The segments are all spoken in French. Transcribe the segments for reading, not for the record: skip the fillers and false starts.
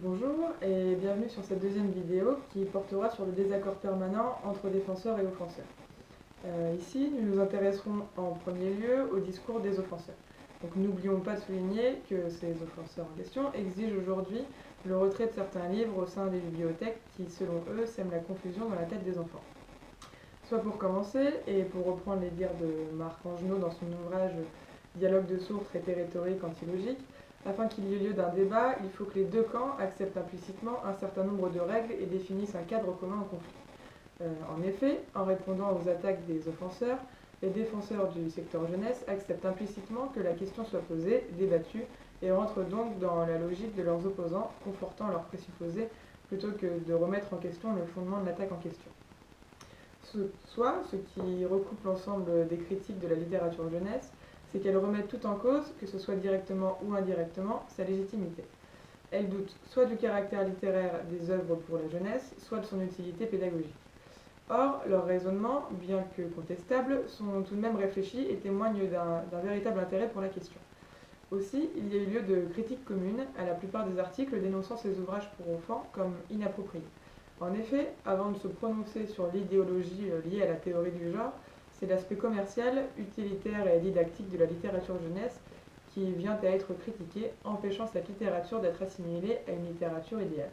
Bonjour et bienvenue sur cette deuxième vidéo qui portera sur le désaccord permanent entre défenseurs et offenseurs. Ici, nous nous intéresserons en premier lieu au discours des offenseurs. Donc n'oublions pas de souligner que ces offenseurs en question exigent aujourd'hui le retrait de certains livres au sein des bibliothèques qui, selon eux, sèment la confusion dans la tête des enfants. Soit pour commencer, et pour reprendre les dires de Marc Angenot dans son ouvrage Dialogue de sourds, traité rhétorique antilogique, afin qu'il y ait lieu d'un débat, il faut que les deux camps acceptent implicitement un certain nombre de règles et définissent un cadre commun au conflit. En effet, en répondant aux attaques des offenseurs, les défenseurs du secteur jeunesse acceptent implicitement que la question soit posée, débattue, et rentrent donc dans la logique de leurs opposants, confortant leurs présupposés, plutôt que de remettre en question le fondement de l'attaque en question. Soit, ce qui recoupe l'ensemble des critiques de la littérature jeunesse, c'est qu'elle remet tout en cause, que ce soit directement ou indirectement, sa légitimité. Elle doute soit du caractère littéraire des œuvres pour la jeunesse, soit de son utilité pédagogique. Or, leurs raisonnements, bien que contestables, sont tout de même réfléchis et témoignent d'un véritable intérêt pour la question. Aussi, il y a eu lieu de critiques communes à la plupart des articles dénonçant ces ouvrages pour enfants comme inappropriés. En effet, avant de se prononcer sur l'idéologie liée à la théorie du genre, c'est l'aspect commercial, utilitaire et didactique de la littérature jeunesse qui vient à être critiqué, empêchant cette littérature d'être assimilée à une littérature idéale.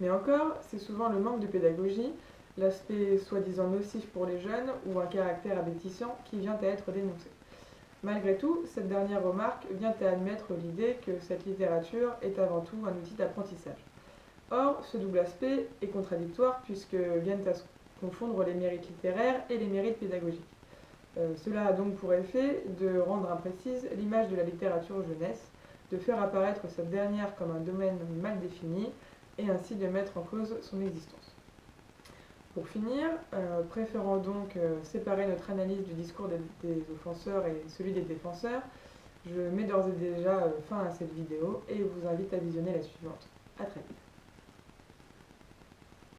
Mais encore, c'est souvent le manque de pédagogie, l'aspect soi-disant nocif pour les jeunes ou un caractère abétissant qui vient à être dénoncé. Malgré tout, cette dernière remarque vient à admettre l'idée que cette littérature est avant tout un outil d'apprentissage. Or, ce double aspect est contradictoire puisque viennent à se confondre les mérites littéraires et les mérites pédagogiques. Cela a donc pour effet de rendre imprécise l'image de la littérature jeunesse, de faire apparaître cette dernière comme un domaine mal défini et ainsi de mettre en cause son existence. Pour finir, préférant donc séparer notre analyse du discours des offenseurs et celui des défenseurs, je mets d'ores et déjà fin à cette vidéo et vous invite à visionner la suivante. A très vite.